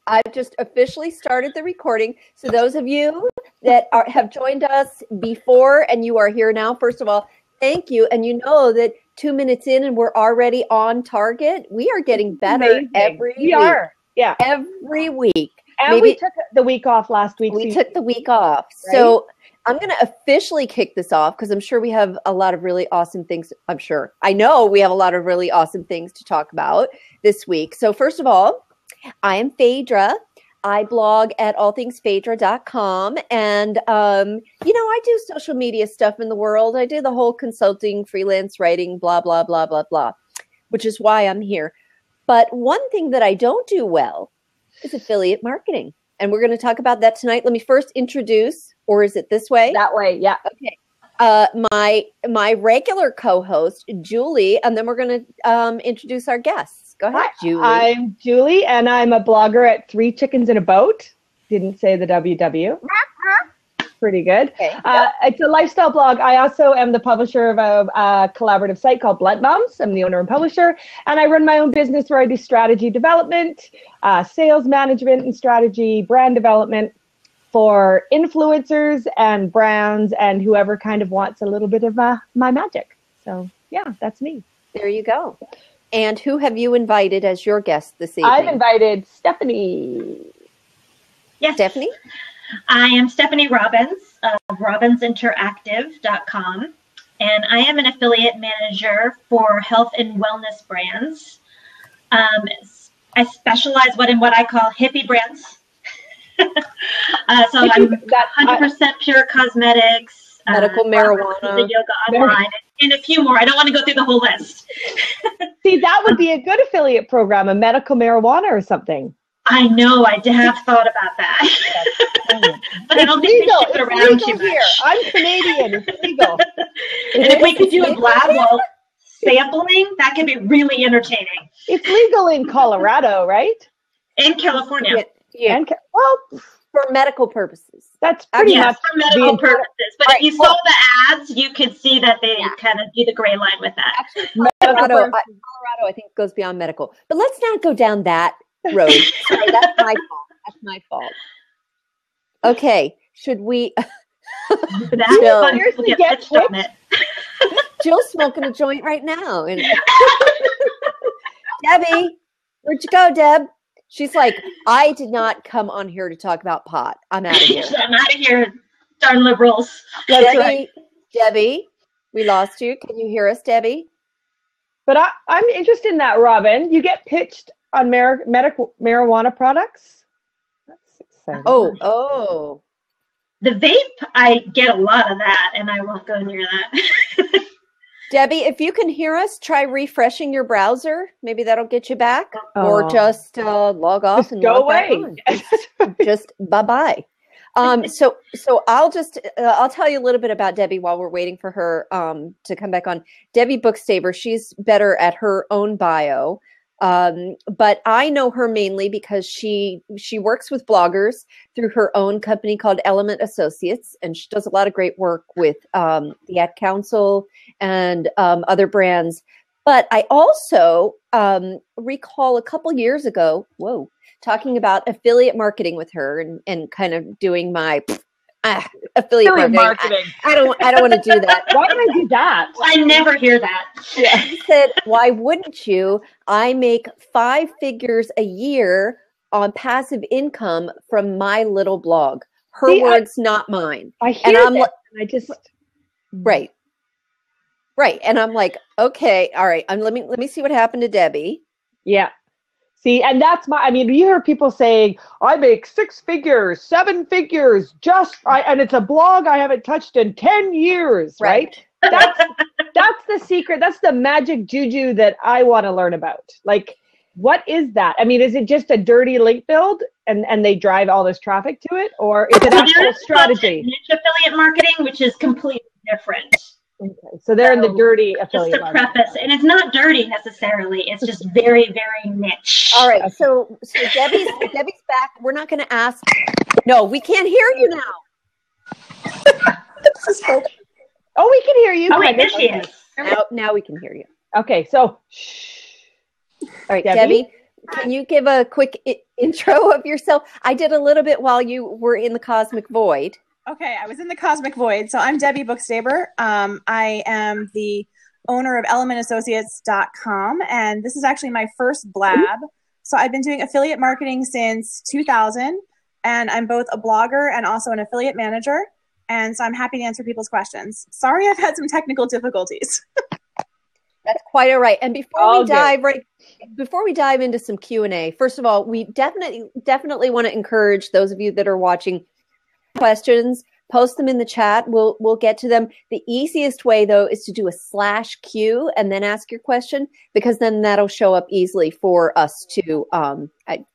I've just officially started the recording. So those of you that have joined us before and you are here now, first of all, thank you. And you know that 2 minutes in and we're already on target. We are getting better every week. Yeah. Every week. And we took the week off last week. We took the week off. Right? So I'm going to officially kick this off because I'm sure we have a lot of really awesome things. I know we have a lot of really awesome things to talk about this week. So first of all, I am Fadra. I blog at allthingsfadra.com. And, I do social media stuff in the world. I do the whole consulting, freelance writing, blah, blah, blah, blah, blah, which is why I'm here. But one thing that I don't do well is affiliate marketing. And we're going to talk about that tonight. Let me first introduce, or is it this way? That way, yeah. Okay. My regular co-host, Julie, and then we're going to introduce our guests. Go ahead, Hi, Julie. I'm Julie, and I'm a blogger at 3 Chickens in a Boat. Didn't say the WW. Pretty good. Okay. It's a lifestyle blog. I also am the publisher of a collaborative site called Blunt Moms. I'm the owner and publisher, and I run my own business where I do strategy development, sales management and strategy, brand development for influencers and brands and whoever kind of wants a little bit of my magic. So yeah, that's me. There you go. And who have you invited as your guest this evening? I've invited Stephanie. Yes. Stephanie? I am Stephanie Robbins of robinsinteractive.com, and I am an affiliate manager for health and wellness brands. I specialize in what I call hippie brands. So I'm 100% pure cosmetics, medical marijuana, yoga online, and a few more. I don't want to go through the whole list. See, that would be a good affiliate program, a medical marijuana or something. I know, I have thought about that. But I don't think we ship it around too much. Here. I'm Canadian. It's legal. And if we could do a lab while sampling, that could be really entertaining. It's legal in Colorado, right? In California. Yeah. Well, for medical purposes. That's pretty much for medical purposes. But if you saw the ads, you could see that they kind of do the gray line with that. Actually, Colorado, I think, goes beyond medical. But let's not go down that road. Sorry, that's my fault. That's my fault. Okay, should we? Jill's smoking a joint right now. And Debbie, where'd you go, Deb? She's like, I did not come on here to talk about pot. I'm out of here. I'm out of here, darn liberals. That's right. Debbie, we lost you. Can you hear us, Debbie? But I'm interested in that, Robin. You get pitched on medical marijuana products? That's exciting. Oh. The vape, I get a lot of that, and I won't go near that. Debbie, if you can hear us, try refreshing your browser. Maybe that'll get you back. Or just log off and go away. Just bye-bye. So I'll tell you a little bit about Debbie while we're waiting for her to come back on. Debbie Bookstaver, she's better at her own bio. But I know her mainly because she works with bloggers through her own company called Element Associates, and she does a lot of great work with the Ad Council and other brands. But I also recall a couple years ago, talking about affiliate marketing with her and kind of doing my affiliate marketing. I don't want to do that. Why would I do that? I never hear that. Yeah. She said, why wouldn't you? I make 5 figures a year on passive income from my little blog. Her words, not mine. I hear that. I just right. And I'm like, okay, all right. Let me see what happened to Debbie. Yeah. See, and that's you hear people saying, I make 6 figures, 7 figures, and it's a blog I haven't touched in 10 years, right? That's the secret. That's the magic juju that I want to learn about. Like, what is that? I mean, is it just a dirty link build and they drive all this traffic to it? Or is it actual strategy? Niche affiliate marketing, which is completely different. Okay, so they're in the dirty affiliate marketing. Just to preface, and it's not dirty necessarily. It's just very, very niche. All right, so Debbie's back. We're not going to ask. No, we can't hear you now. Oh, we can hear you. Oh, wait, there she is. Now we can hear you. Okay, so all right, Debbie, can you give a quick intro of yourself? I did a little bit while you were in the Cosmic Void. Okay, I was in the Cosmic Void. So I'm Debbie Bookstaber. I am the owner of elementassociates.com, and this is actually my first blab. So I've been doing affiliate marketing since 2000, and I'm both a blogger and also an affiliate manager, and so I'm happy to answer people's questions. Sorry I've had some technical difficulties. That's quite all right. And before we dive into some Q&A, first of all, we definitely want to encourage those of you that are watching questions. Post them in the chat. We'll get to them. The easiest way, though, is to do a /Q and then ask your question, because then that'll show up easily for us to. I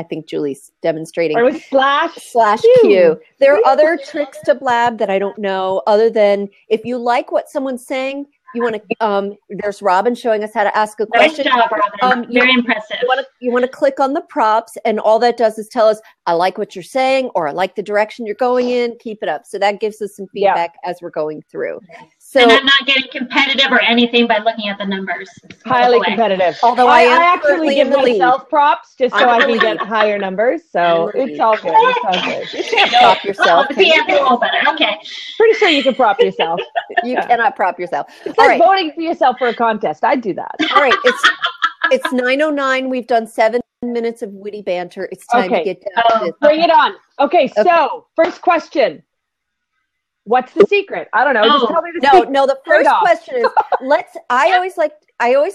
think Julie's demonstrating. Or with /Q. There are other tricks to blab that I don't know, other than if you like what someone's saying, you want to. There's Robin showing us how to ask a question. Nice job, Robin. Very impressive. You want to click on the props, and all that does is tell us, I like what you're saying, or I like the direction you're going in. Keep it up. So that gives us some feedback as we're going through. So, and I'm not getting competitive or anything by looking at the numbers. Highly competitive. Although I actually give myself props just so I can get higher numbers. So it's all good. It's all good. You can't prop yourself. A little better. Okay. Pretty sure you can prop yourself. You cannot prop yourself. It's like voting for yourself for a contest. I'd do that. All right. It's 9:09. We've done 7 minutes of witty banter. It's time to get down to this. Bring it on. Okay, so first question. What's the secret? I don't know. Just tell me the secret. No. The first question is I always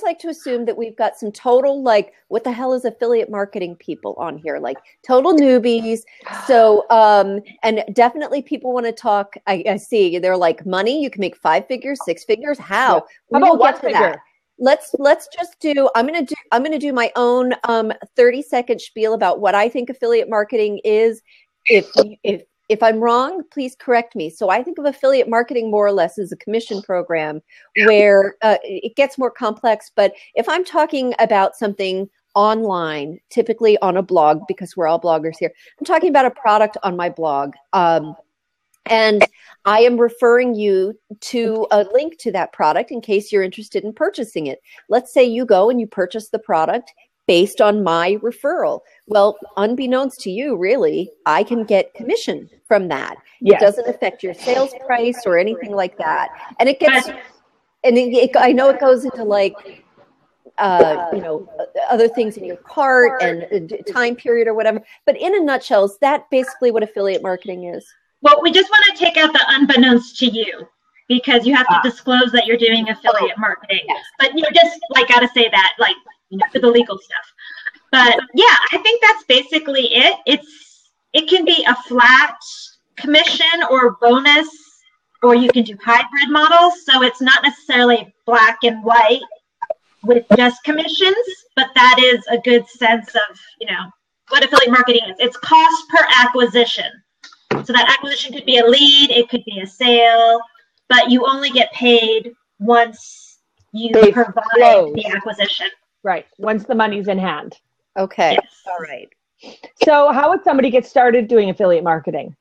like to assume that we've got some total, like, what the hell is affiliate marketing people on here? Like total newbies. So, and definitely people want to talk. I see they're like, money. You can make 5 figures, 6 figures. How? How about what figure? Let's just do. I'm gonna do my own 30-second spiel about what I think affiliate marketing is. If I'm wrong, please correct me. So I think of affiliate marketing more or less as a commission program where it gets more complex. But if I'm talking about something online, typically on a blog, because we're all bloggers here, I'm talking about a product on my blog. And I am referring you to a link to that product in case you're interested in purchasing it. Let's say you go and you purchase the product based on my referral. Well, unbeknownst to you, really, I can get commission from that. Yes. It doesn't affect your sales price or anything like that. And it gets, I know it goes into like, other things in your cart and time period or whatever. But in a nutshell, is that basically what affiliate marketing is? Well, we just want to take out the unbeknownst to you, because you have to disclose that you're doing affiliate marketing. Yes. But just like got to say that, like, for the legal stuff. But yeah, I think that's basically it. It can be a flat commission or bonus, or you can do hybrid models. So it's not necessarily black and white with just commissions, but that is a good sense of, what affiliate marketing is. It's cost per acquisition. So that acquisition could be a lead, it could be a sale, but you only get paid once you provide the acquisition. Right. Once the money's in hand. Okay. Yes. All right. So how would somebody get started doing affiliate marketing?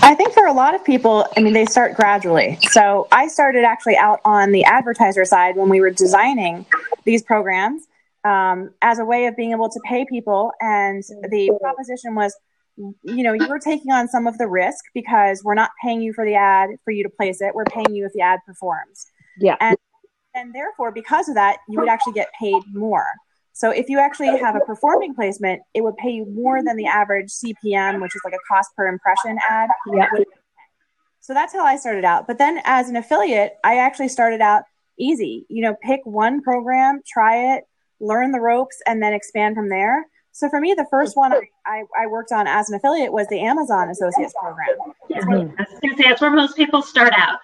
I think for a lot of people, they start gradually. So I started actually out on the advertiser side when we were designing these programs as a way of being able to pay people. And the proposition was, you're taking on some of the risk because we're not paying you for the ad for you to place it. We're paying you if the ad performs. Yeah. And therefore, because of that, you would actually get paid more. So if you actually have a performing placement, it would pay you more than the average CPM, which is like a cost per impression ad. Yeah. So that's how I started out. But then as an affiliate, I actually started out easy. Pick one program, try it, learn the ropes, and then expand from there. So for me, the first one I worked on as an affiliate was the Amazon Associates program. Yeah. I was going to say, that's where most people start out.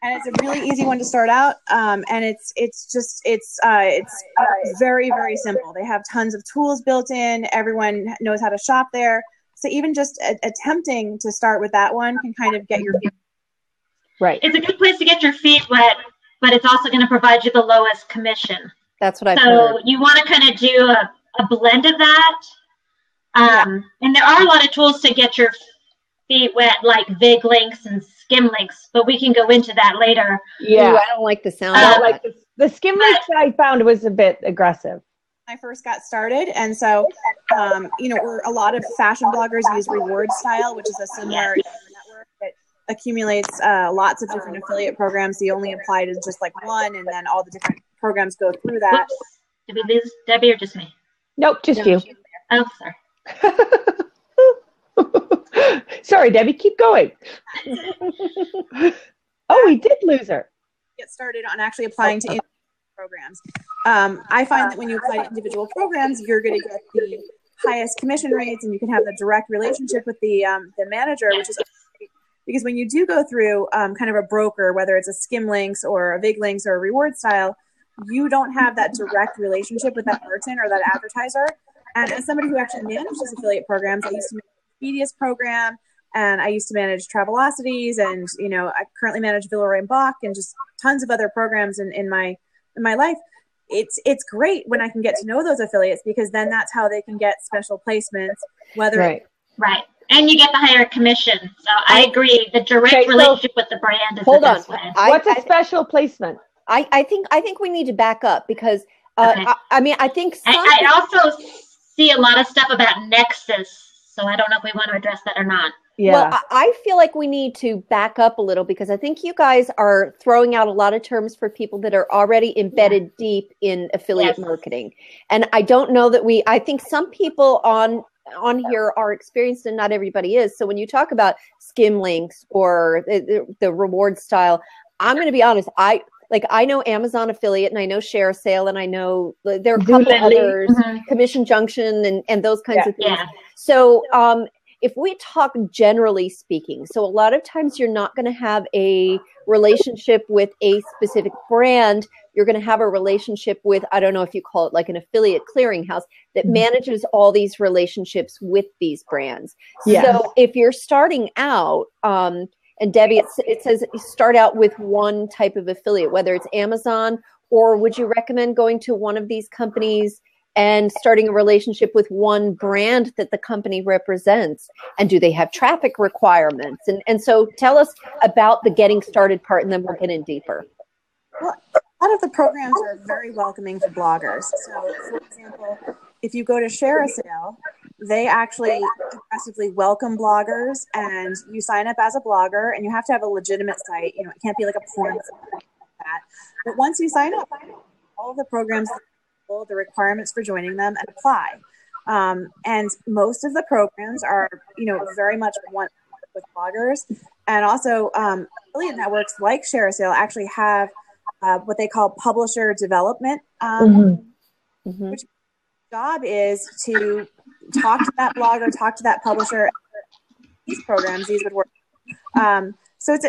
And it's a really easy one to start out, and it's very, very simple. They have tons of tools built in. Everyone knows how to shop there. So even just attempting to start with that one can kind of get your feet. Right. It's a good place to get your feet wet, but it's also going to provide you the lowest commission. That's what I've heard. So you want to kind of do a blend of that. And there are a lot of tools to get your feet wet, like VIG links and skim links, but we can go into that later. Yeah. Ooh, I don't like the sound of that. The skim links that I found was a bit aggressive. I first got started. And so, a lot of fashion bloggers use reward style, which is a similar network that accumulates lots of different affiliate programs. You only apply to just like one, and then all the different programs go through that. Whoops. Did we lose Debbie or just me? Nope, just you. Oh, sorry. Sorry, Debbie, keep going. Oh, we did lose her. Get started on actually applying to individual programs. I find that when you apply to individual programs, you're going to get the highest commission rates, and you can have the direct relationship with the manager, which is great. Because when you do go through kind of a broker, whether it's a Skim Links or a Vig Links or a Reward Style, you don't have that direct relationship with that merchant or that advertiser. And as somebody who actually manages affiliate programs, I used to manage Media's program, and I used to manage Travelocities, and I currently manage Villeroy and Bach, and just tons of other programs in my life. It's great when I can get to know those affiliates, because then that's how they can get special placements. Right. And you get the higher commission. So I agree. The direct relationship with the brand is the best way. What's a special placement? I think we need to back up, because Okay. I think I also see a lot of stuff about Nexus, so I don't know if we want to address that or not. Yeah. Well, I feel like we need to back up a little, because I think you guys are throwing out a lot of terms for people that are already embedded deep in affiliate marketing. And I don't know that I think some people on here are experienced, and not everybody is. So when you talk about Skim Links or the reward style, I'm going to be honest. I know Amazon affiliate, and I know Share Sale, and I know there are a couple others, Commission Junction, and those kinds of things. Yeah. So if we talk generally speaking, so a lot of times you're not going to have a relationship with a specific brand. You're going to have a relationship with, I don't know if you call it like an affiliate clearinghouse that manages all these relationships with these brands. Yes. So if you're starting out, and Debbie, it says you start out with one type of affiliate, whether it's Amazon, or would you recommend going to one of these companies and starting a relationship with one brand that the company represents? And do they have traffic requirements? And so tell us about the getting started part, and then we'll get in deeper. Well, a lot of the programs are very welcoming for bloggers. So, for example, if you go to Share a Sale, they actually aggressively welcome bloggers, and you sign up as a blogger, and you have to have a legitimate site. It can't be like a porn site like that. But once you sign up, all of the programs, the requirements for joining them, and apply. And most of the programs are, very much want with bloggers. And also affiliate networks like Share a Sale actually have what they call publisher development, which job is to talk to that blogger, talk to that publisher. These programs, these would work. So it's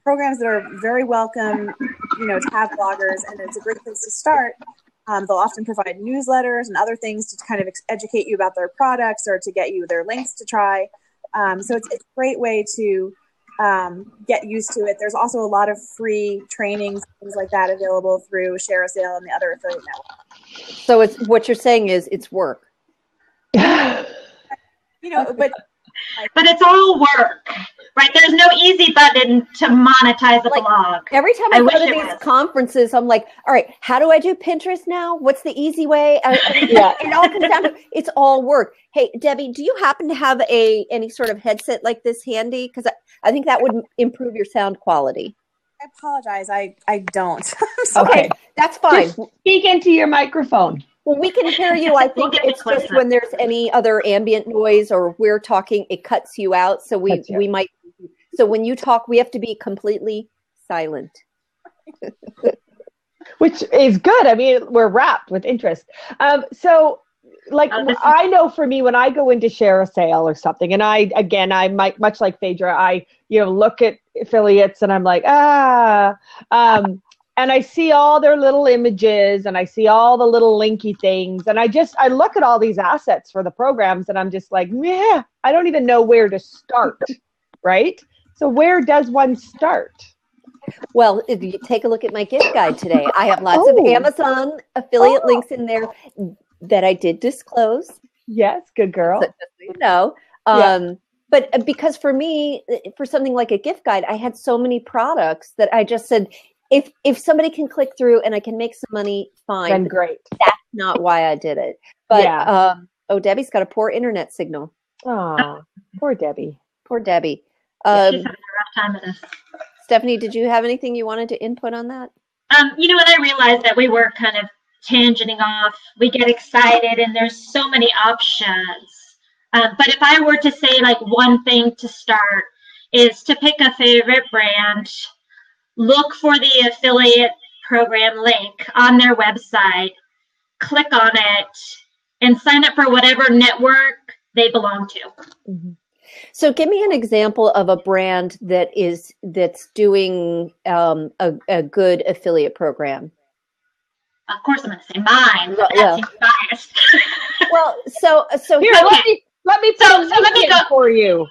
programs that are very welcome, to have bloggers, and it's a great place to start. They'll often provide newsletters and other things to kind of educate you about their products, or to get you their links to try. So it's a great way to get used to it. There's also a lot of free trainings, things like that, available through Share a Sale and the other affiliate networks. So it's what you're saying is it's work. But it's all work, right? There's no easy button to monetize a blog. Every time I go to these conferences, I'm like, all right, how do I do Pinterest now? What's the easy way? It all comes down to, it's all work. Hey, Debbie, do you happen to have any sort of headset like this handy? Because I think that would improve your sound quality. I apologize. I don't. Okay, that's fine. Just speak into your microphone. Well, we can hear you. I think it's just when there's any other ambient noise or we're talking, it cuts you out. So we might. So when you talk, we have to be completely silent. Which is good. I mean, we're wrapped with interest. So I know for me, when I go into Share a Sale or something, and I might, much like Fadra, I look at affiliates and I'm like, and I see all their little images, and I see all the little linky things, and I look at all these assets for the programs, and I'm just like, yeah, I don't even know where to start, right? So where does one start? Well, if you take a look at my gift guide today, I have lots of Amazon affiliate links in there that I did disclose. Yes, good girl. So just so you know. But because for me, for something like a gift guide, I had so many products that I just said, if somebody can click through and I can make some money, fine. Then great. That's not why I did it. But oh, Debbie's got a poor internet signal. Oh, poor Debbie. Poor Debbie. She's having a rough time with us. Stephanie, did you have anything you wanted to input on that? You know what? I realized that we were kind of tangenting off. We get excited, and there's so many options. But if I were to say like one thing to start is to pick a favorite brand, look for the affiliate program link on their website, click on it, and sign up for whatever network they belong to. Mm-hmm. So give me an example of a brand that's doing a good affiliate program. Of course, I'm going to say mine. But yeah. That seems biased. Well, so here, let me go for you.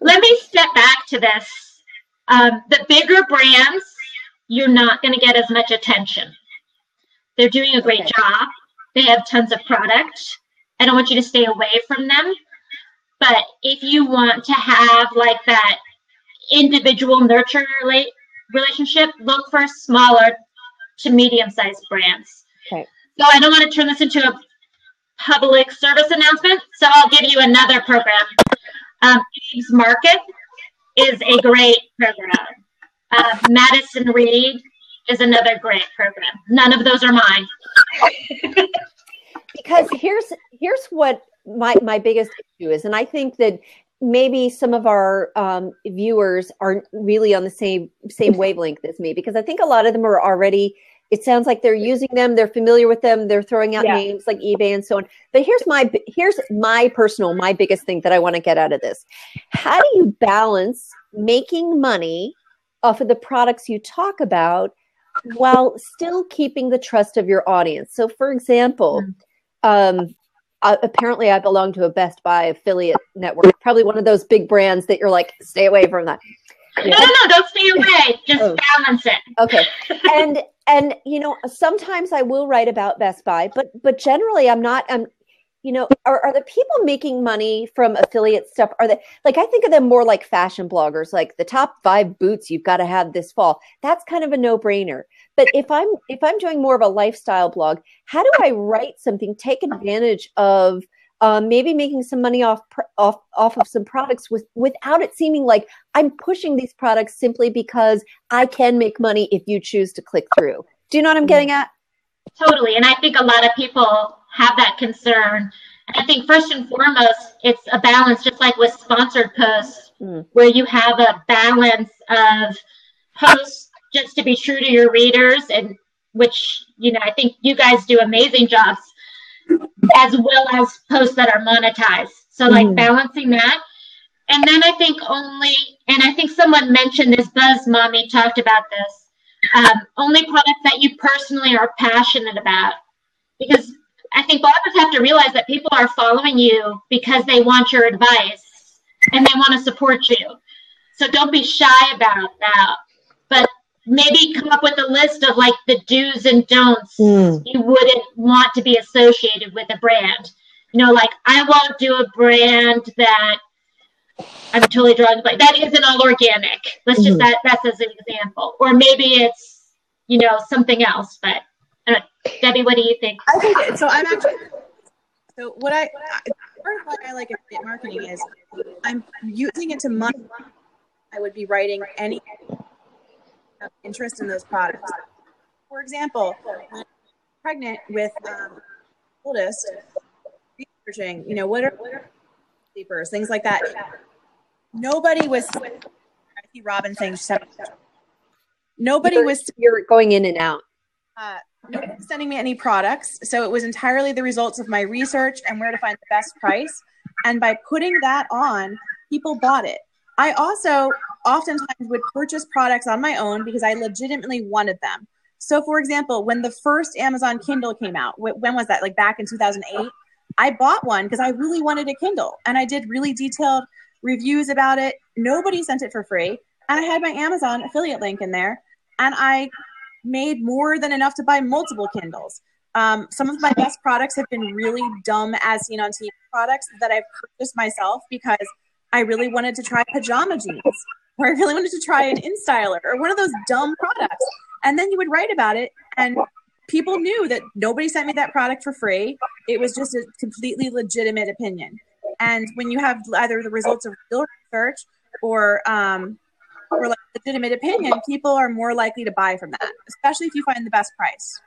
Let me step back to this. The bigger brands, you're not going to get as much attention. They're doing a great job. They have tons of product. I don't want you to stay away from them. But if you want to have like that individual nurture relationship, look for smaller to medium-sized brands. Okay. So I don't want to turn this into a public service announcement, so I'll give you another program. Abe's Market is a great program. Madison Reed is another great program. None of those are mine. Because here's what my biggest issue is, and I think that maybe some of our viewers aren't really on the same wavelength as me, because I think a lot of them are already, it sounds like they're using them, they're familiar with them, they're throwing out names like eBay and so on. But here's my biggest thing that I want to get out of this. How do you balance making money off of the products you talk about while still keeping the trust of your audience? So for example, apparently I belong to a Best Buy affiliate network, probably one of those big brands that you're like, stay away from that. No, don't stay away. Just balance it. Okay. And you know, sometimes I will write about Best Buy, but generally I'm not. You know, are the people making money from affiliate stuff? Are they, like, I think of them more like fashion bloggers, like the top 5 boots you've got to have this fall. That's kind of a no-brainer. But if I'm doing more of a lifestyle blog, how do I write something, take advantage of maybe making some money off of some products without it seeming like I'm pushing these products simply because I can make money if you choose to click through? Do you know what I'm getting at? Totally. And I think a lot of people have that concern. And I think first and foremost, it's a balance, just like with sponsored posts, where you have a balance of posts just to be true to your readers, and which, you know, I think you guys do amazing jobs, as well as posts that are monetized. So like balancing that. And then I think and I think someone mentioned this, Buzz Mommy talked about this, only products that you personally are passionate about. Because I think bloggers have to realize that people are following you because they want your advice and they want to support you. So don't be shy about that. But maybe come up with a list of like the do's and don'ts you wouldn't want to be associated with a brand. You know, like I won't do a brand that I'm totally drawing, but that isn't all organic. Let's just that's as an example. Or maybe it's, you know, something else. But Debbie, what do you think? I think so. What I part of why I like affiliate marketing is I'm using it to money. I would be writing any interest in those products. For example, when I'm pregnant with oldest, researching, you know, what are sleepers, things like that. Nobody was. I see Robin saying, You're going in and out. Nobody was sending me any products, so it was entirely the results of my research and where to find the best price. And by putting that on, people bought it. I also oftentimes would purchase products on my own because I legitimately wanted them. So, for example, when the first Amazon Kindle came out, when was that? Like back in 2008, I bought one because I really wanted a Kindle, and I did really detailed reviews about it. Nobody sent it for free, and I had my Amazon affiliate link in there, and I made more than enough to buy multiple Kindles. Some of my best products have been really dumb as seen on TV products that I've purchased myself because I really wanted to try pajama jeans, or I really wanted to try an InStyler, or one of those dumb products. And then you would write about it, and people knew that nobody sent me that product for free. It was just a completely legitimate opinion. And when you have either the results of real research or like legitimate opinion, people are more likely to buy from that, especially if you find the best price.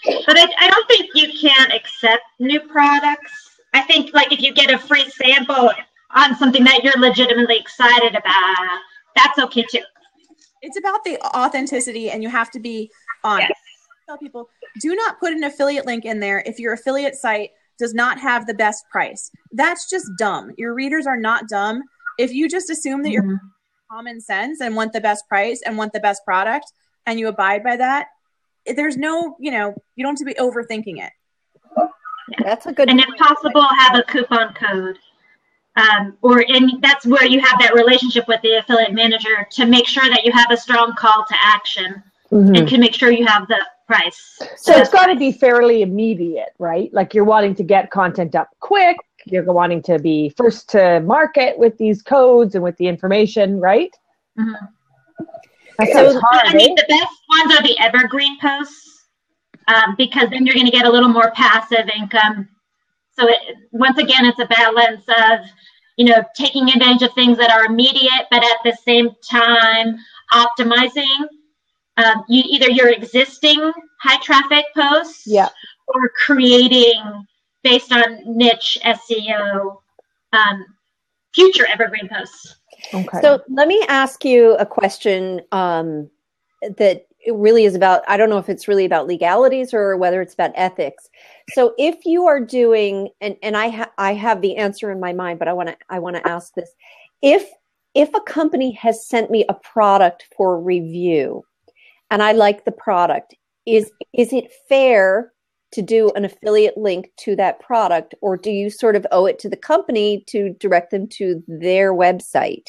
But I don't think you can accept new products. I think like if you get a free sample on something that you're legitimately excited about, that's okay too. It's about the authenticity, and you have to be honest. Yes. I tell people, do not put an affiliate link in there if your affiliate site does not have the best price. That's just dumb. Your readers are not dumb. If you just assume that you're common sense and want the best price and want the best product and you abide by that, there's no, you don't have to be overthinking it. That's a good And if possible, have a coupon code. That's where you have that relationship with the affiliate manager to make sure that you have a strong call to action and can make sure you have the price. So it's got to be fairly immediate, right? Like you're wanting to get content up quick. You're wanting to be first to market with these codes and with the information, right? Mm-hmm. That sounds hard, the best ones are the evergreen posts because then you're going to get a little more passive income. So once again, it's a balance of, taking advantage of things that are immediate, but at the same time, optimizing either your existing high traffic posts or creating based on niche SEO future evergreen posts. Okay. So let me ask you a question that it really is about, I don't know if it's really about legalities or whether it's about ethics. So if you are doing, and I have the answer in my mind, but I want to ask this. If a company has sent me a product for review and I like the product, is it fair to do an affiliate link to that product, or do you sort of owe it to the company to direct them to their website?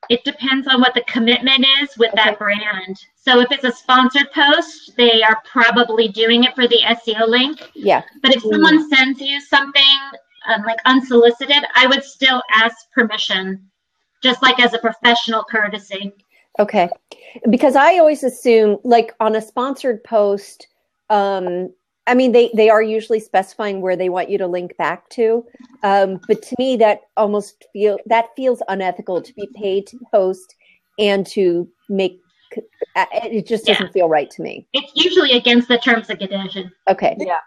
It depends on what the commitment is with that brand. So if it's a sponsored post, they are probably doing it for the SEO link. Yeah. But if someone sends you something like unsolicited, I would still ask permission, just like as a professional courtesy. Okay. Because I always assume, like on a sponsored post, they are usually specifying where they want you to link back to. But to me, that almost feels unethical to be paid to post and to make, it just doesn't feel right to me. It's usually against the terms and conditions. Okay. Yeah.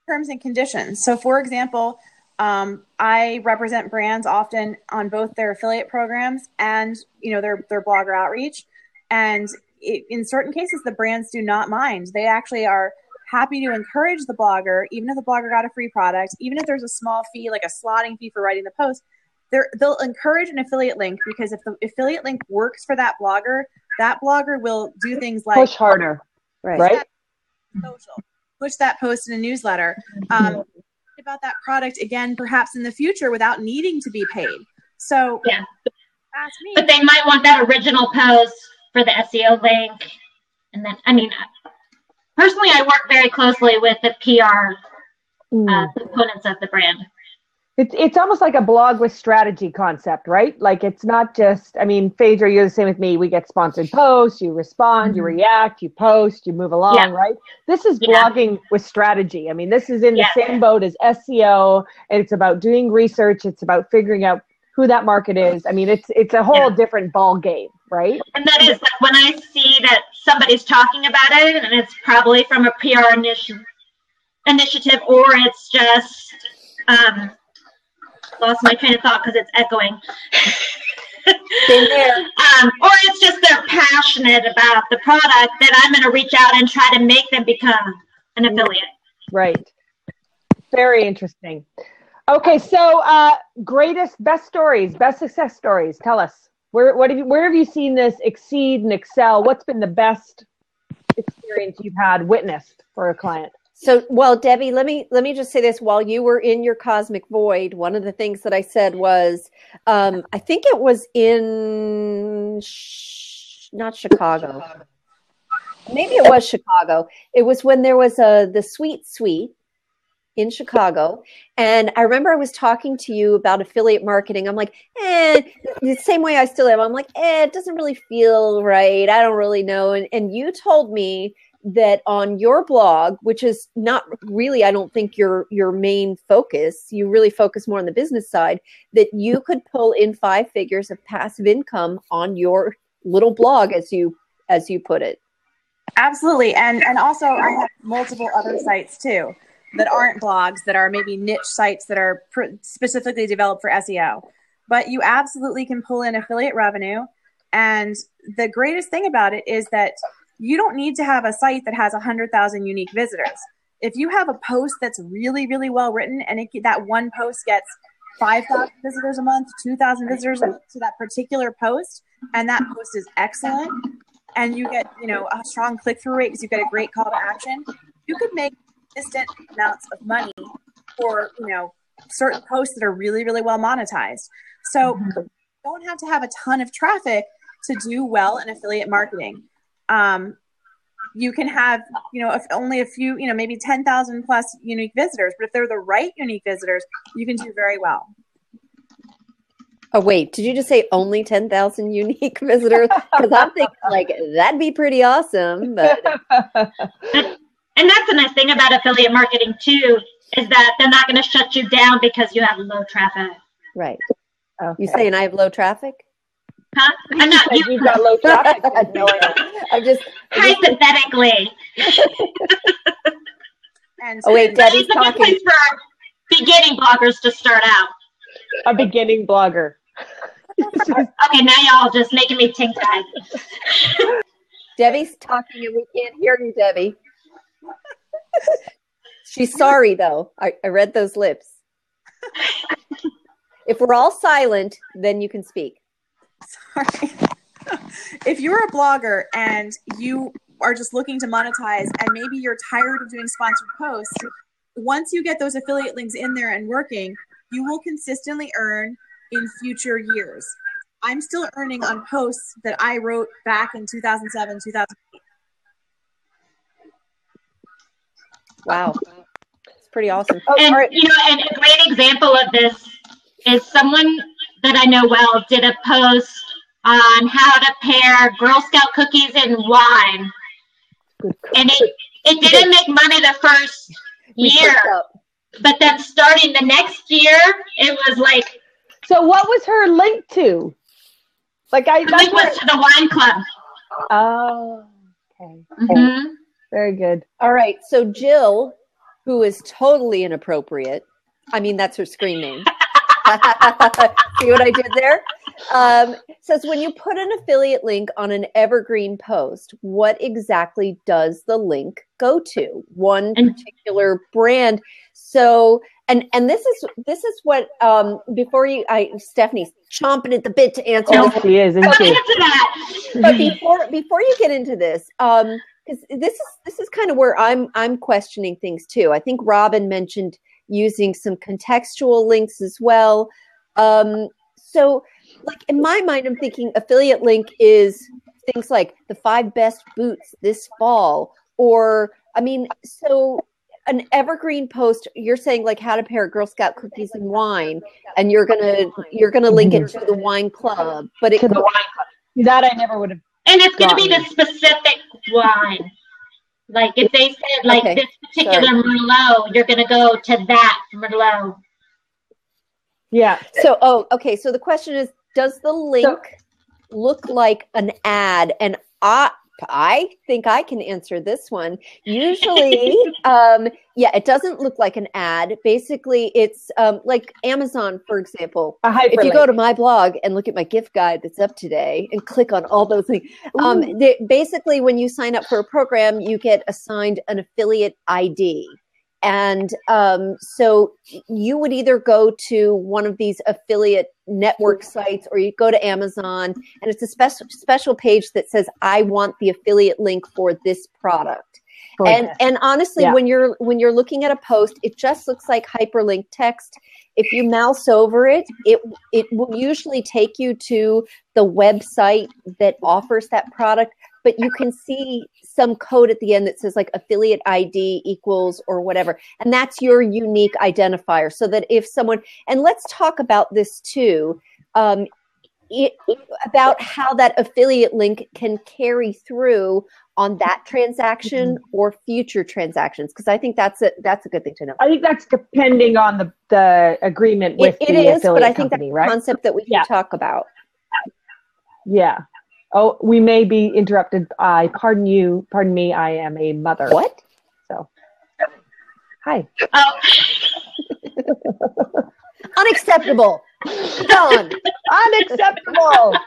Terms and conditions. So for example, I represent brands often on both their affiliate programs and, their blogger outreach. And in certain cases, the brands do not mind. They actually are happy to encourage the blogger, even if the blogger got a free product, even if there's a small fee, like a slotting fee for writing the post, they'll encourage an affiliate link, because if the affiliate link works for that blogger will do things like push harder, right? Social, push that post in a newsletter, about that product again, perhaps in the future without needing to be paid. So ask me. But they might want that original post for the SEO link. And then, personally, I work very closely with the PR components of the brand. It's almost like a blog with strategy concept, right? Like it's not just, Phaedra, you're the same with me. We get sponsored posts, you respond, you react, you post, you move along, right? This is blogging with strategy. This is in the same boat as SEO, and it's about doing research. It's about figuring out who that market is. It's a whole different ball game, right? And that is like when I see that somebody's talking about it, and it's probably from a PR initiative, or it's just lost my train of thought because it's echoing. Or it's just they're passionate about the product, that I'm going to reach out and try to make them become an affiliate. Right. Very interesting. Okay, so best stories, best success stories. Tell us. Where have you seen this exceed and excel? What's been the best experience you've had witnessed for a client? So, well, Debbie, let me just say this. While you were in your cosmic void, one of the things that I said was, I think it was in not Chicago. Maybe it was Chicago. It was when there was the Sweet Suite in Chicago. And I remember I was talking to you about affiliate marketing. I'm like, the same way I still am. I'm like, it doesn't really feel right. I don't really know. And you told me that on your blog, which is not really, I don't think your main focus, you really focus more on the business side, that you could pull in 5 figures of passive income on your little blog, as you put it. Absolutely. And also I have multiple other sites too that aren't blogs, that are maybe niche sites that are specifically developed for SEO. But you absolutely can pull in affiliate revenue. And the greatest thing about it is that you don't need to have a site that has 100,000 unique visitors. If you have a post that's really, really well written, and that one post gets 5,000 visitors a month, 2,000 visitors a month to that particular post, and that post is excellent, and you get, a strong click-through rate because you've got a great call to action, you could make consistent amounts of money for, certain posts that are really, really well monetized. So you don't have to have a ton of traffic to do well in affiliate marketing. You can have, if only a few, maybe 10,000 plus unique visitors, but if they're the right unique visitors, you can do very well. Oh, wait, did you just say only 10,000 unique visitors? Because I'm thinking that'd be pretty awesome. But... And that's the nice thing about affiliate marketing too, is that they're not going to shut you down because you have low traffic. Right. Okay. You saying I have low traffic? Huh? I'm not. You've got low traffic. No, I'm just hypothetically. Oh wait, Debbie's it's a good place for beginning bloggers to start out. A beginning blogger. Okay, now y'all just making me tongue-tied. Debbie's talking and we can't hear you, Debbie. She's sorry though. I read those lips. If we're all silent, then you can speak. Sorry. If you're a blogger and you are just looking to monetize and maybe you're tired of doing sponsored posts, once you get those affiliate links in there and working, you will consistently earn in future years. I'm still earning on posts that I wrote back in 2007, 2008. Wow. It's pretty awesome. And, and a great example of this is someone that I know well did a post on how to pair Girl Scout cookies and wine. And it didn't make money the first year. But then starting the next year, it was like... So what was her link to? The link was to the wine club. Oh, okay. Mm-hmm. Very good. All right. So Jill, who is totally inappropriate, I mean, that's her screen name. See what I did there? Says, when you put an affiliate link on an evergreen post, what exactly does the link go to? One particular brand. So, and this is what Stephanie's chomping at the bit to answer. Oh, she is, isn't she? But before you get into this, because this is kind of where I'm questioning things too. I think Robin mentioned using some contextual links as well. So like in my mind, I'm thinking affiliate link is things like the 5 best boots this fall, or so an evergreen post, you're saying like how to pair Girl Scout cookies and wine, and you're gonna link it to the wine club, but it to the wine club. That I never would have. And it's going to be the specific wine. Like if they said this particular Merlot, you're going to go to that Merlot. Yeah. So, okay. So the question is, does the link look like an ad? And I think I can answer this one. Usually, it doesn't look like an ad. Basically, it's like Amazon, for example. If you go to my blog and look at my gift guide that's up today and click on all those things, basically when you sign up for a program, you get assigned an affiliate ID. And so you would either go to one of these affiliate network sites, or you go to Amazon, and it's a special page that says, I want the affiliate link for this product. And honestly, when you're looking at a post, it just looks like hyperlink text. If you mouse over it, it will usually take you to the website that offers that product, but you can see some code at the end that says like affiliate ID equals or whatever. And that's your unique identifier. So that if someone, and let's talk about this too, about how that affiliate link can carry through on that transaction or future transactions? Because I think that's a good thing to know. I think that's depending on the agreement with it the is, affiliate but I think company, that's right? a concept that we can talk about. Yeah. Oh, we may be interrupted. Pardon me, I am a mother. What? So, hi. Oh. Unacceptable. Done. Unacceptable.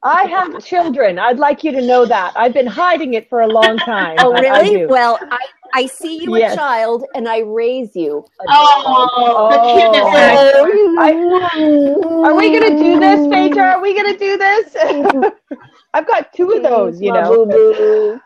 I have children. I'd like you to know that. I've been hiding it for a long time. Oh, really? Well, I see you a child, and I raise you. Are we going to do this, Phaedra? Are we going to do this? I've got two of those, you know.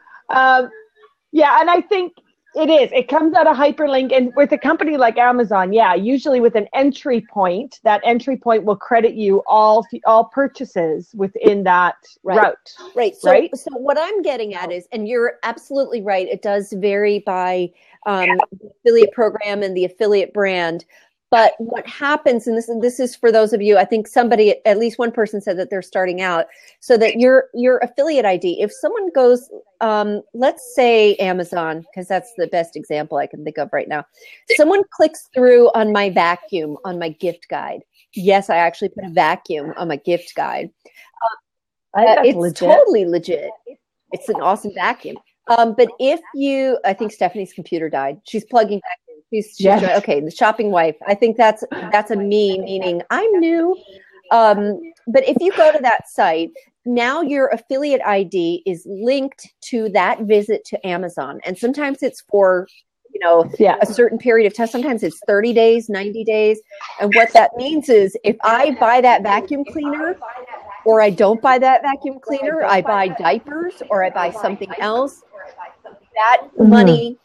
Yeah, and I think it is. It comes out of hyperlink, and with a company like Amazon, usually with an entry point, that entry point will credit you all purchases within that route. Right. So what I'm getting at is, and you're absolutely right, it does vary by the affiliate program and the affiliate brand. But what happens, and this is for those of you, I think somebody, at least one person said that they're starting out, so that your affiliate ID, if someone goes, let's say Amazon, because that's the best example I can think of right now. Someone clicks through on my vacuum on my gift guide. Yes, I actually put a vacuum on my gift guide. It's legit. Totally legit. It's an awesome vacuum. But if I think Stephanie's computer died. She's plugging back in. She's okay. The shopping wife. I think that's a me, meaning I'm new. But if you go to that site, now your affiliate ID is linked to that visit to Amazon. And sometimes it's for, a certain period of time. Sometimes it's 30 days, 90 days. And what that means is if I buy that vacuum cleaner or I don't buy that vacuum cleaner, I buy diapers or I buy something else, that money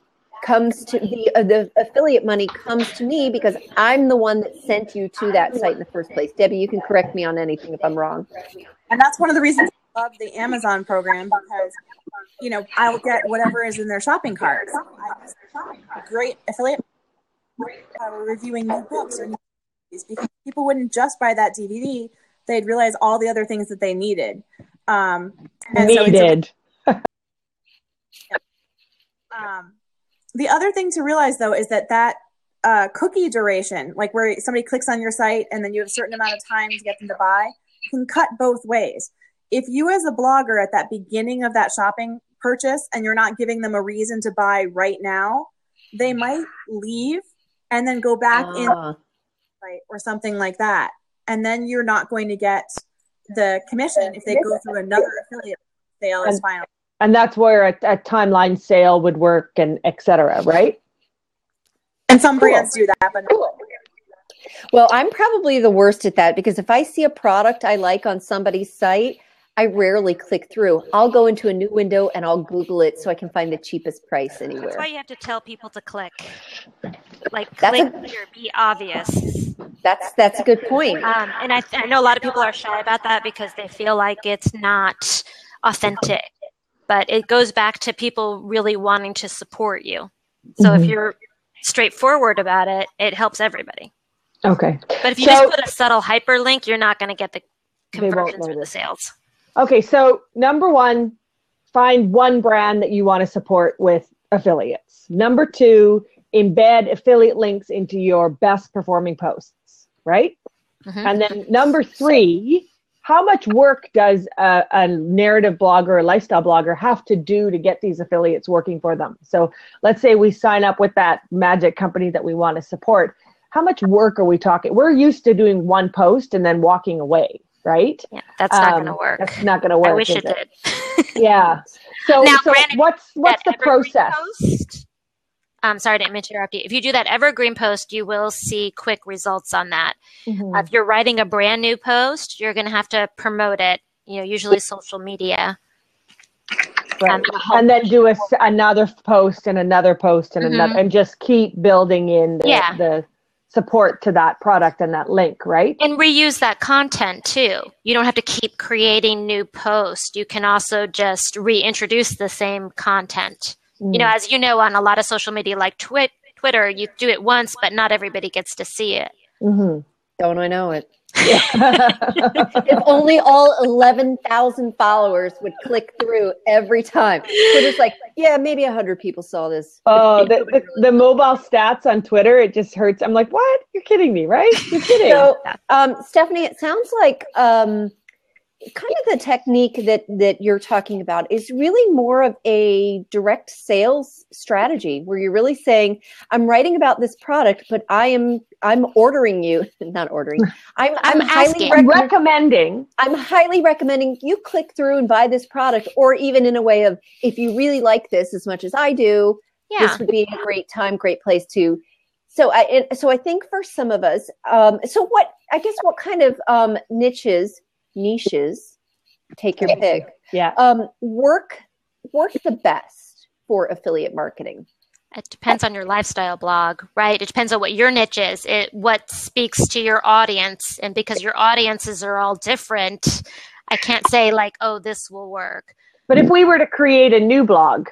comes to the affiliate money comes to me because I'm the one that sent you to that site in the first place. Debbie, you can correct me on anything if I'm wrong. And that's one of the reasons I love the Amazon program, because I'll get whatever is in their shopping carts. Great affiliate reviewing new books or new movies, because people wouldn't just buy that DVD; they'd realize all the other things that they needed. The other thing to realize, though, is that cookie duration, like where somebody clicks on your site and then you have a certain amount of time to get them to buy, can cut both ways. If you as a blogger at that beginning of that shopping purchase and you're not giving them a reason to buy right now, they might leave and then go back in or something like that. And then you're not going to get the commission if they go through another affiliate sale as final. And that's where a timeline sale would work, and et cetera, right? And some brands do that, but well, I'm probably the worst at that, because if I see a product I like on somebody's site, I rarely click through. I'll go into a new window and I'll Google it so I can find the cheapest price anywhere. That's why you have to tell people to click. Like, click here, be obvious. That's a good point. And I know a lot of people are shy about that because they feel like it's not authentic. But it goes back to people really wanting to support you. So if you're straightforward about it, it helps everybody. Okay. But if you just put a subtle hyperlink, you're not going to get the conversions or the sales. Okay, so number one, find one brand that you want to support with affiliates. Number two, embed affiliate links into your best performing posts, right? And then number three, how much work does a narrative blogger, a lifestyle blogger have to do to get these affiliates working for them? So let's say we sign up with that magic company that we want to support. How much work are we talking? We're used to doing one post and then walking away, right? Yeah, that's not going to work. That's not going to work. I wish it did. Yeah. So, now, so granted, what's the process? Sorry, I didn't mean to interrupt you. If you do that evergreen post, you will see quick results on that. If you're writing a brand new post, you're going to have to promote it, usually social media. Right. And then do another post and another post and another, and just keep building in the support to that product and that link, right? And reuse that content too. You don't have to keep creating new posts. You can also just reintroduce the same content. As you know, on a lot of social media like Twitter, you do it once, but not everybody gets to see it. Don't I know it? If only all 11,000 followers would click through every time. Twitter's like, yeah, maybe 100 people saw this. Oh, the mobile stats on Twitter, it just hurts. I'm like, what? You're kidding me, right? You're kidding. So, Stephanie, it sounds like kind of the technique that you're talking about is really more of a direct sales strategy where you're really saying, I'm writing about this product, but I'm ordering you, not ordering. I'm highly recommending. I'm highly recommending you click through and buy this product, or even in a way of, if you really like this as much as I do, this would be a great time, great place to. So I think for some of us, what kind of niches, take your pick. Work the best for affiliate marketing. It depends on your lifestyle blog, right? It depends on what your niche is, what speaks to your audience. And because your audiences are all different, I can't say like, oh, this will work. But if we were to create a new blog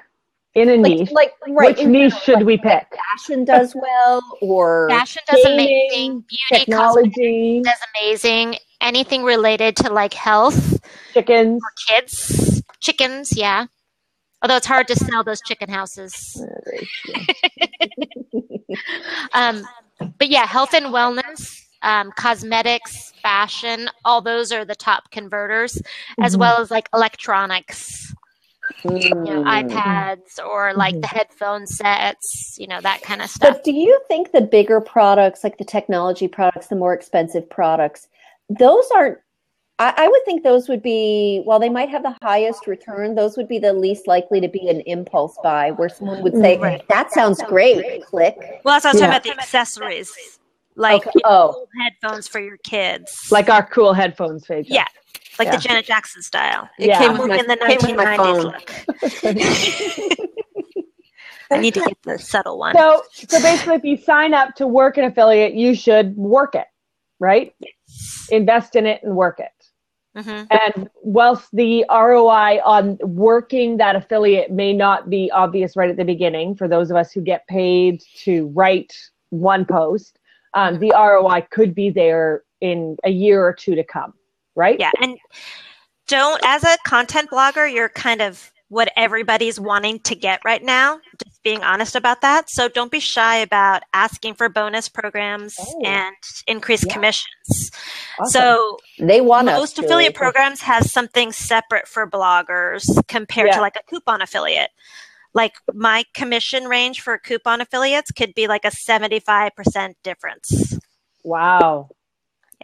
in a niche, which niche should we pick? Fashion does well, or fashion does amazing, beauty, technology does amazing. Anything related to like health, chickens, or kids, chickens, yeah. Although it's hard to sell those chicken houses. But yeah, health and wellness, cosmetics, fashion, all those are the top converters, as well as like electronics, iPads, or like the headphone sets, that kind of stuff. But do you think the bigger products, like the technology products, the more expensive products, those aren't, I would think those would be, while they might have the highest return, those would be the least likely to be an impulse buy where someone would say, that sounds great, click. Well, that's what I was talking about, the accessories. Like headphones for your kids. Like our cool headphones, Phaedra. Yeah. Like the Janet Jackson style. It came in the 1990s look. I need to get the subtle one. So basically, if you sign up to work an affiliate, you should work it, right? Invest in it and work it. Mm-hmm. And whilst the ROI on working that affiliate may not be obvious right at the beginning, for those of us who get paid to write one post, the ROI could be there in a year or two to come, right? Yeah, and as a content blogger, you're kind of what everybody's wanting to get right now, just being honest about that. So don't be shy about asking for bonus programs and increased commissions. Awesome. So they want most affiliate programs has something separate for bloggers compared to like a coupon affiliate. Like my commission range for coupon affiliates could be like a 75% difference. Wow.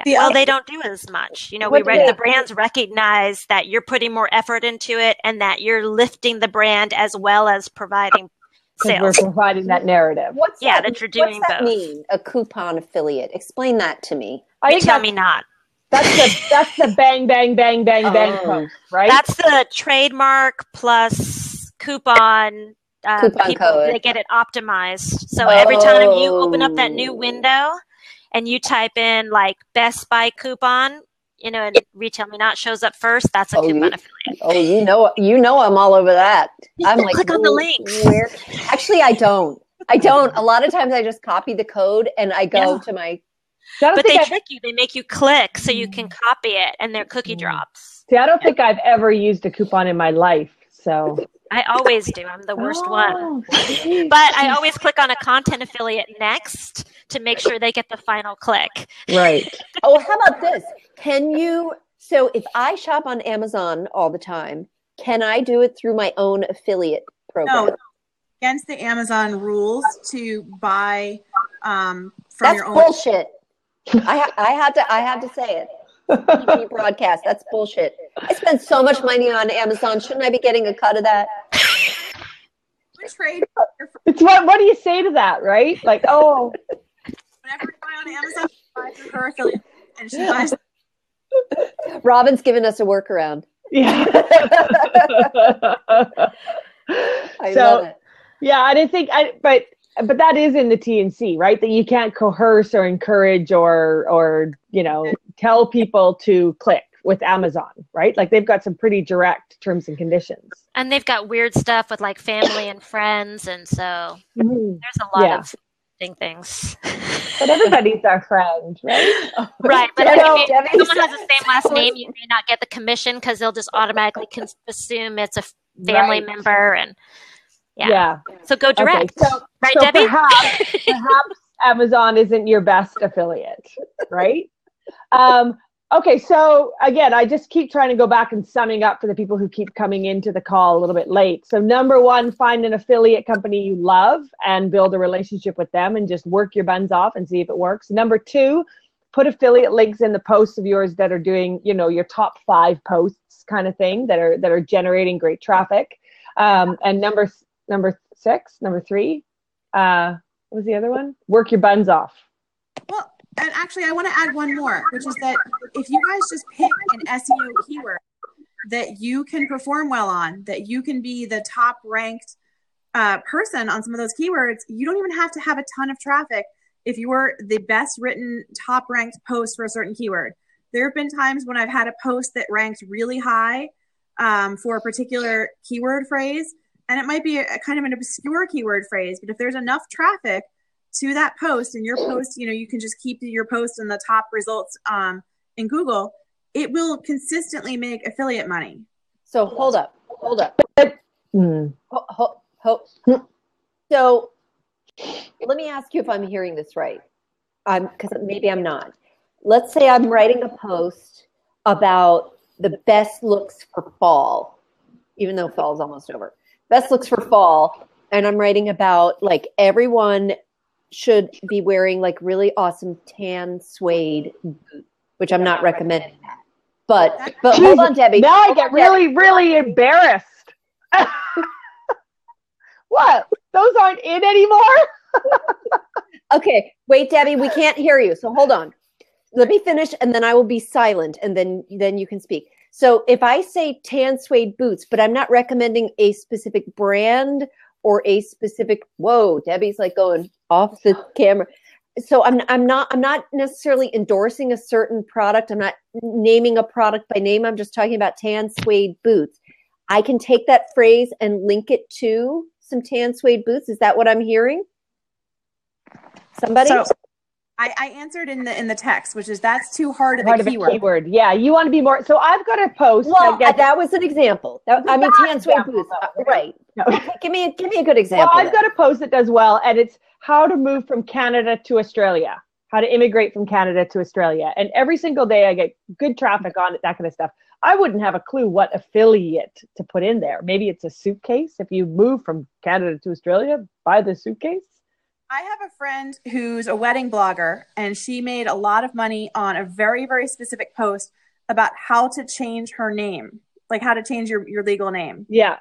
Yeah. Well, they don't do as much. The brands recognize that you're putting more effort into it and that you're lifting the brand as well as providing sales. We're providing that narrative. That you're doing both. What's that mean, a coupon affiliate? Explain that to me. You tell me not. That's the bang, bang, bang, bang, bang post, right? That's the trademark plus coupon code. They get it optimized. So every time you open up that new window, and you type in like Best Buy coupon, and Retail Me Not shows up first, that's a coupon affiliate. Oh, you know I'm all over that. I'm like, click on the links. Where? Actually, I don't. A lot of times I just copy the code and I go to my. But they trick you. They make you click so you can copy it, and they're cookie drops. See, I don't think I've ever used a coupon in my life, so. I always do. I'm the worst one. But I always click on a content affiliate next to make sure they get the final click. Right. How about this? So if I shop on Amazon all the time, can I do it through my own affiliate program? No, against the Amazon rules to buy from your own. That's bullshit. I have to say it. TV broadcast. That's bullshit. I spend so much money on Amazon. Shouldn't I be getting a cut of that? Trade. It's what do you say to that, right? Like, whenever you buy on Amazon, buy through her affiliate, and she buys. Robin's giving us a workaround. Yeah. I love it. Yeah, I didn't think but that is in the T&C, right? That you can't coerce or encourage or tell people to click with Amazon, right? Like they've got some pretty direct terms and conditions. And they've got weird stuff with like family and friends, and so there's a lot of things. But everybody's our friend, right? Right. But if someone has the same last name, you may not get the commission because they'll just automatically assume it's a family member. And so go direct. Okay. Right, so Debbie? Perhaps Amazon isn't your best affiliate, right? Okay, so again, I just keep trying to go back and summing up for the people who keep coming into the call a little bit late. So number one, find an affiliate company you love and build a relationship with them and just work your buns off and see if it works. Number two, put affiliate links in the posts of yours that are doing, your top 5 posts kind of thing that are generating great traffic. And number 3, what was the other one? Work your buns off. Well, and actually, I want to add one more, which is that if you guys just pick an SEO keyword that you can perform well on, that you can be the top ranked person on some of those keywords, you don't even have to have a ton of traffic if you are the best written, top ranked post for a certain keyword. There have been times when I've had a post that ranked really high for a particular keyword phrase, and it might be a kind of an obscure keyword phrase, but if there's enough traffic to that post, and your post, you can just keep your post in the top results in Google, it will consistently make affiliate money. So hold up. So let me ask you if I'm hearing this right. Because maybe I'm not. Let's say I'm writing a post about the best looks for fall, even though fall is almost over. Best looks for fall. And I'm writing about everyone should be wearing really awesome tan suede boots, which I'm not recommending that. But hold on, Debbie. Now I get really, really embarrassed. What? Those aren't in anymore? Okay, wait, Debbie, we can't hear you. So hold on. Let me finish, and then I will be silent, and then you can speak. So if I say tan suede boots, but I'm not recommending a specific brand or a specific, whoa, Debbie's going off the camera. So I'm not necessarily endorsing a certain product. I'm not naming a product by name. I'm just talking about tan suede boots. I can take that phrase and link it to some tan suede boots. Is that what I'm hearing? Somebody? So I answered in the text, which is that's too hard of a keyword. Yeah, you want to be more. So I've got a post. Well, that was an example. Tan suede boots, right? No. Okay, give me a good example. Well, I've got a post that does well, and it's how to move from Canada to Australia, how to immigrate from Canada to Australia. And every single day I get good traffic on it, that kind of stuff. I wouldn't have a clue what affiliate to put in there. Maybe it's a suitcase. If you move from Canada to Australia, buy the suitcase. I have a friend who's a wedding blogger, and she made a lot of money on a very, very specific post about how to change her name, like how to change your legal name. Yeah.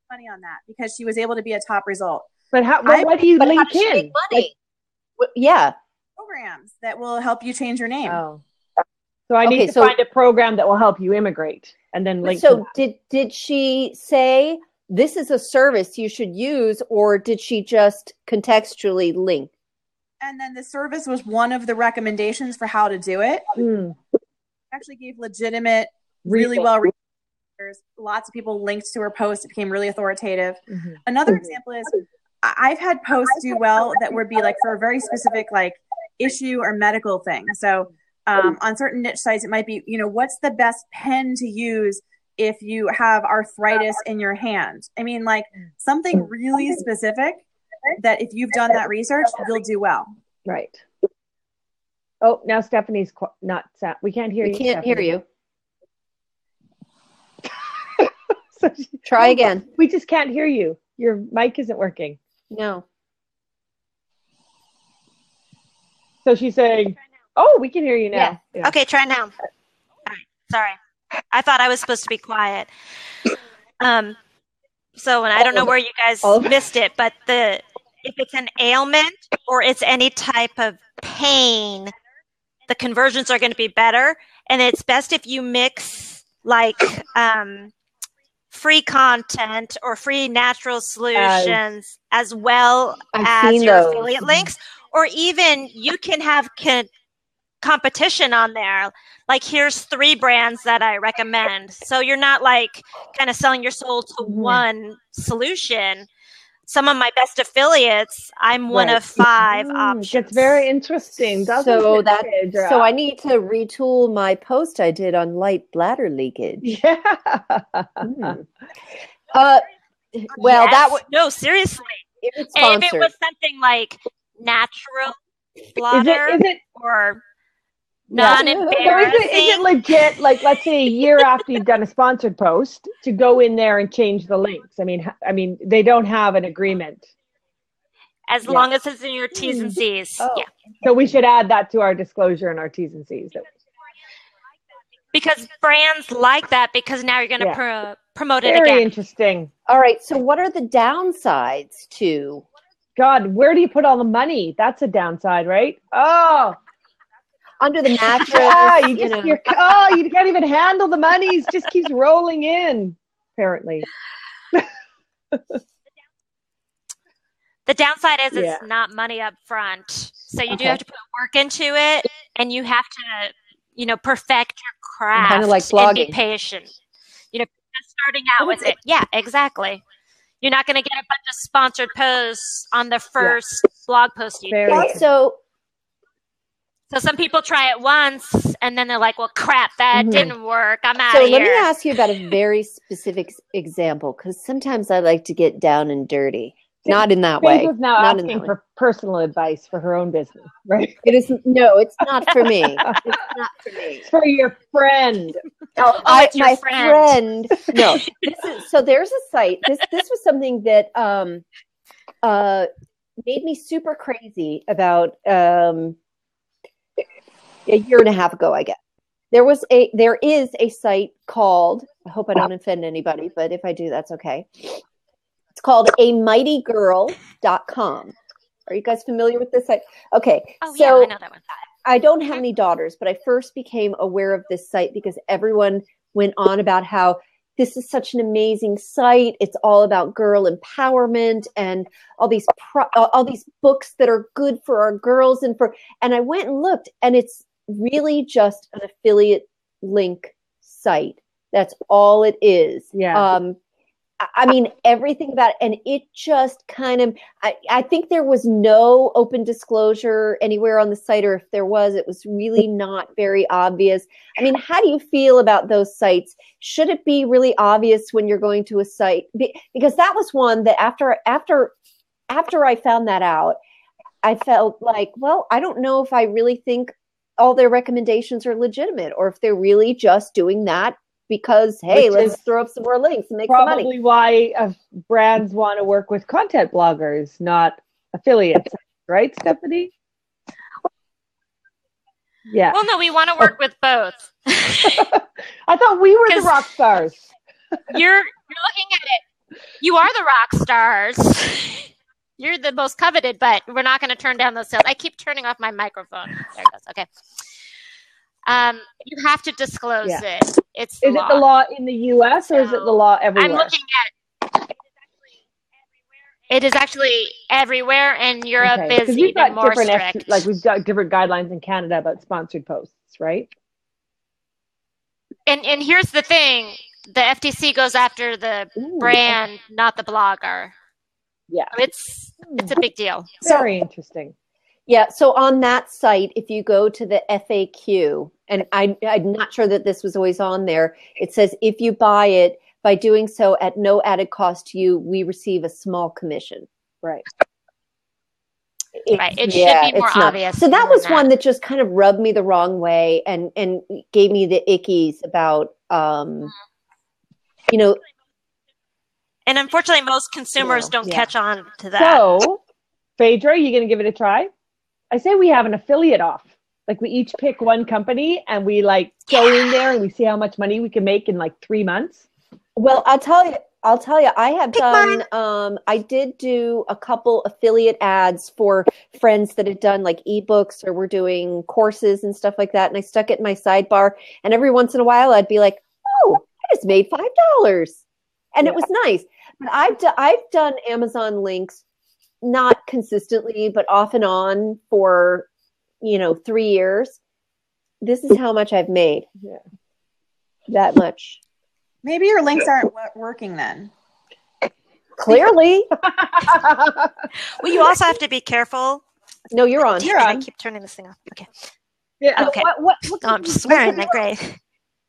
Money on that because she was able to be a top result. But what do you link in? Money? Yeah. Programs that will help you change your name. Oh. So I need to find a program that will help you immigrate and then link. So did she say this is a service you should use, or did she just contextually link? And then the service was one of the recommendations for how to do it. Actually gave legitimate, really well. Lots of people linked to her post. It became really authoritative. Mm-hmm. Another example is I've had posts do well that would be for a very specific issue or medical thing. So on certain niche sites, it might be, what's the best pen to use if you have arthritis in your hand? I mean, something really specific that if you've done that research, you'll do well. Right. Oh, now Stephanie's not sat. We can't hear you. We can't hear you. So try again. We just can't hear you. Your mic isn't working. No. So she's saying, oh, we can hear you now. Yeah. Okay, try now. All right. Sorry. I thought I was supposed to be quiet. And I don't know where you guys missed it, but if it's an ailment or it's any type of pain, the conversions are going to be better. And it's best if you mix free content or free natural solutions as well as your affiliate links, or even you can have competition on there. Here's 3 brands that I recommend. So you're not kind of selling your soul to one solution. some of my best affiliates, I'm one of 5 options. It's very interesting. So I need to retool my post I did on light bladder leakage. Yeah. Well, that would no, seriously. If it's if it was something like natural bladder or non-embarrassing. So is it legit, like, let's say a year after you've done a sponsored post, to go in there and change the links? I mean, they don't have an agreement. As long as it's in your T's and C's. Yeah. So we should add that to our disclosure and our T's and C's. Because brands like that, because now you're going to promote it again. Very interesting. All right. So what are the downsides to? God, where do you put all the money? That's a downside, right? Oh, under the mattress. You can't even handle the money. It just keeps rolling in, apparently. The downside is it's not money up front. So you do have to put work into it, and you have to, perfect your craft kind of like blogging. And be patient. Just starting out with it. Yeah, exactly. You're not going to get a bunch of sponsored posts on the first blog post you do. So some people try it once, and then they're like, well, crap, that didn't work. I'm out of here. So let me ask you about a very specific example, because sometimes I like to get down and dirty. Not in that way. Fadra's now asking for personal advice for her own business, right? It is it's not for me. It's not for me. It's for your friend. My friend. No, there's a site. This was something that made me super crazy about a year and a half ago, I guess. There is a site called, I hope I don't offend anybody, but if I do, that's okay. It's called amightygirl.com. Are you guys familiar with this site? Okay. Oh, yeah, I know that one. I don't have any daughters, but I first became aware of this site because everyone went on about how this is such an amazing site. It's all about girl empowerment and all these books that are good for our girls. And I went and looked, and it's really just an affiliate link site. That's all it is. Yeah. I mean, everything about it. And it just kind of, I think there was no open disclosure anywhere on the site, or if there was, it was really not very obvious. I mean, how do you feel about those sites? Should it be really obvious when you're going to a site? Because that was one that after I found that out, I felt like, well, I don't know if I really think all their recommendations are legitimate, or if they're really just doing that because, hey, let's throw up some more links and make some money. Probably why brands want to work with content bloggers, not affiliates, right, Stephanie? Yeah. Well, no, we want to work with both. I thought we were the rock stars. You're looking at it. You are the rock stars. You're the most coveted, but we're not going to turn down those sales. I keep turning off my microphone. There it goes. Okay. You have to disclose it. Is it the law in the U.S. or is it the law everywhere? I'm looking at it is actually everywhere, and Europe is even more strict. We've got different guidelines in Canada about sponsored posts, right? And here's the thing: the FTC goes after the brand, not the blogger. Yeah, it's a big deal. Very interesting. Yeah, so on that site, if you go to the FAQ, and I'm not sure that this was always on there, it says if you buy it, by doing so at no added cost to you, we receive a small commission. Right. It should be more obvious. So that was one that just kind of rubbed me the wrong way and gave me the ickies about, And unfortunately, most consumers don't catch on to that. So, Fadra, you going to give it a try? I say we have an affiliate off. Like we each pick one company and we go in there and we see how much money we can make in 3 months. Well, I'll tell you, I have done, I did do a couple affiliate ads for friends that had done ebooks or were doing courses and stuff like that. And I stuck it in my sidebar. And every once in a while I'd be like, oh, I just made $5. And it was nice. But I've done Amazon links, not consistently, but off and on for, 3 years. This is how much I've made. Yeah. That much. Maybe your links aren't working then. Clearly. Well, you also have to be careful. No, you're on. Damn it, I keep turning this thing off. Okay. Yeah. Okay. What I'm just swearing like great.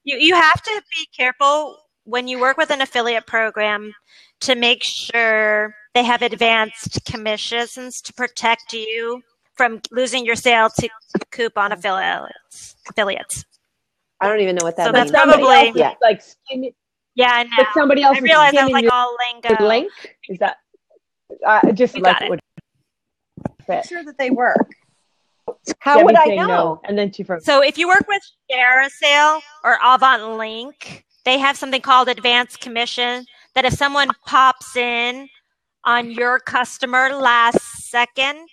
You have to be careful when you work with an affiliate program to make sure they have advanced commissions to protect you from losing your sale to coupon affiliates. I don't even know what that So means. that's probably like skin. Yeah, I know. But somebody else I realize that was like your all lingo. link. Is that just You like got it. would fit? Make sure that they work. How would I saying know? no, and then she So if you work with Share a Sale or Avant Link, they have something called advanced commission that if someone pops in on your customer last second,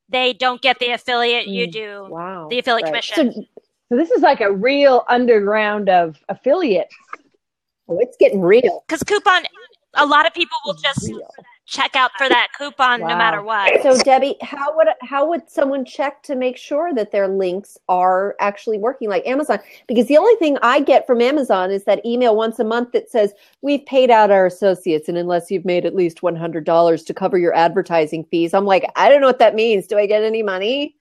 they don't get the affiliate, you do. Wow. The affiliate commission. So this is like a real underground of affiliates. Oh, it's getting real. Because coupon, a lot of people will just check out for that coupon no matter what. So Debbie, how would someone check to make sure that their links are actually working like Amazon? Because the only thing I get from Amazon is that email once a month that says, we've paid out our associates, and unless you've made at least $100 to cover your advertising fees. I'm like, I don't know what that means. Do I get any money?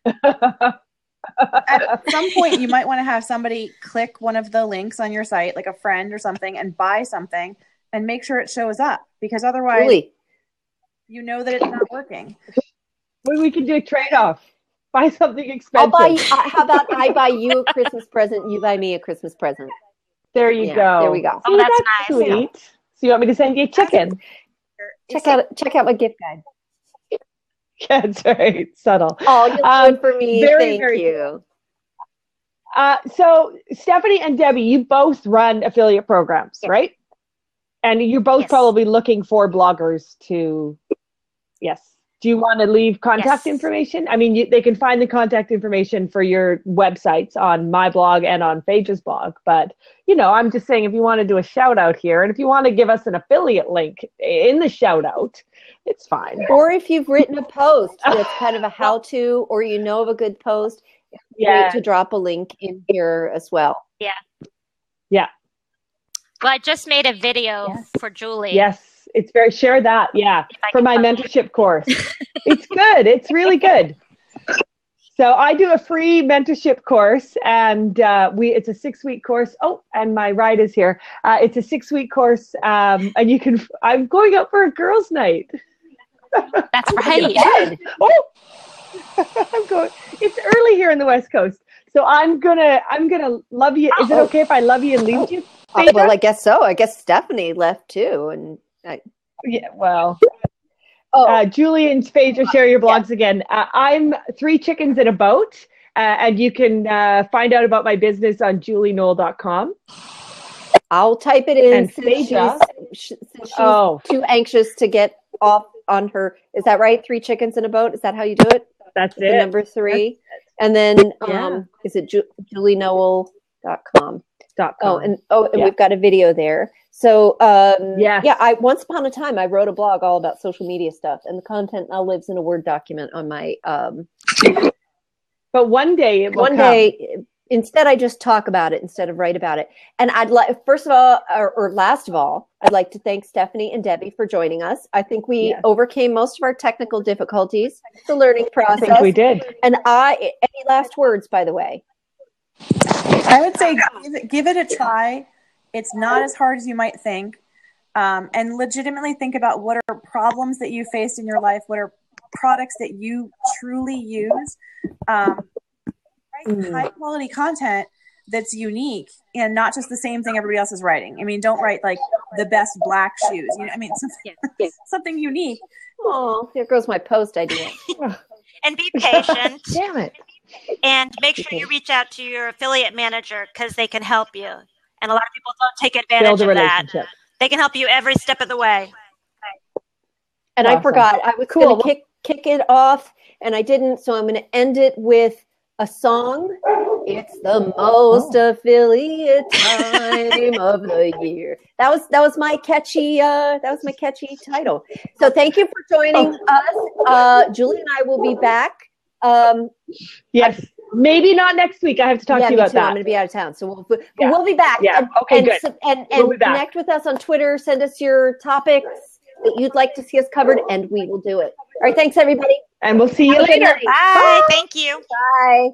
At some point, you might want to have somebody click one of the links on your site, like a friend or something, and buy something and make sure it shows up, because otherwise you know that it's not working. Well, we can do a trade-off. Buy something expensive. How about I buy you a Christmas present, you buy me a Christmas present. There you go. There we go. Oh, that's nice. Sweet. So you want me to send you a chicken? Check out my gift guide. That's right. Subtle. Oh, you'll do it for me. Thank you. So Stephanie and Debbie, you both run affiliate programs, right? And you're both probably looking for bloggers to, Do you want to leave contact information? I mean, they can find the contact information for your websites on my blog and on Phaedra's blog. But, I'm just saying, if you want to do a shout out here, and if you want to give us an affiliate link in the shout out, it's fine. Or if you've written a post that's kind of a how-to, or of a good post, it's great to drop a link in here as well. Yeah. Yeah. Well, I just made a video for Julie. Yes, it's share that, for my mentorship course. It's good. It's really good. So I do a free mentorship course, and it's a 6-week course. Oh, and my ride is here. It's a 6-week course, and I'm going out for a girls' night. That's right. Oh, I'm going. It's early here in the West Coast, so I'm gonna love you. Is it okay if I love you and leave you? Well, I guess so. I guess Stephanie left too, and Julie and Phaedra, share your blogs again. I'm 3 Chickens in a Boat, and you can find out about my business on julieknoll.com. I'll type it in. And Phaedra, she's too anxious to get off on her. Is that right? 3 Chickens in a Boat. Is that how you do it? That's the it. Number 3, and then is it julieknoll.com? And we've got a video there. So I once upon a time I wrote a blog all about social media stuff, and the content now lives in a Word document on my. But one day instead I just talk about it instead of write about it. And I'd like, first of all, or last of all, I'd like to thank Stephanie and Debbie for joining us. I think we overcame most of our technical difficulties, the learning process. I think we did. And any last words, by the way? I would say give it a try. It's not as hard as you might think. And legitimately think about what are problems that you faced in your life, what are products that you truly use. Write high quality content that's unique and not just the same thing everybody else is writing. I mean, don't write like the best black shoes. Something unique. Oh, there goes my post idea. And be patient. Damn it. And make sure you reach out to your affiliate manager, because they can help you. And a lot of people don't take advantage of that. They can help you every step of the way. And I forgot. I was going to kick it off, and I didn't. So I'm going to end it with a song. It's the most affiliate time of the year. That was my catchy title. So thank you for joining us. Julie and I will be back. Yes. Maybe not next week. I have to talk to you about that. I'm going to be out of town, so we'll be back. Yeah. Okay. Good. And we'll connect with us on Twitter. Send us your topics. that you'd like to see us covered, and we will do it. All right, thanks everybody. And we'll see you later. Bye. Thank you. Bye.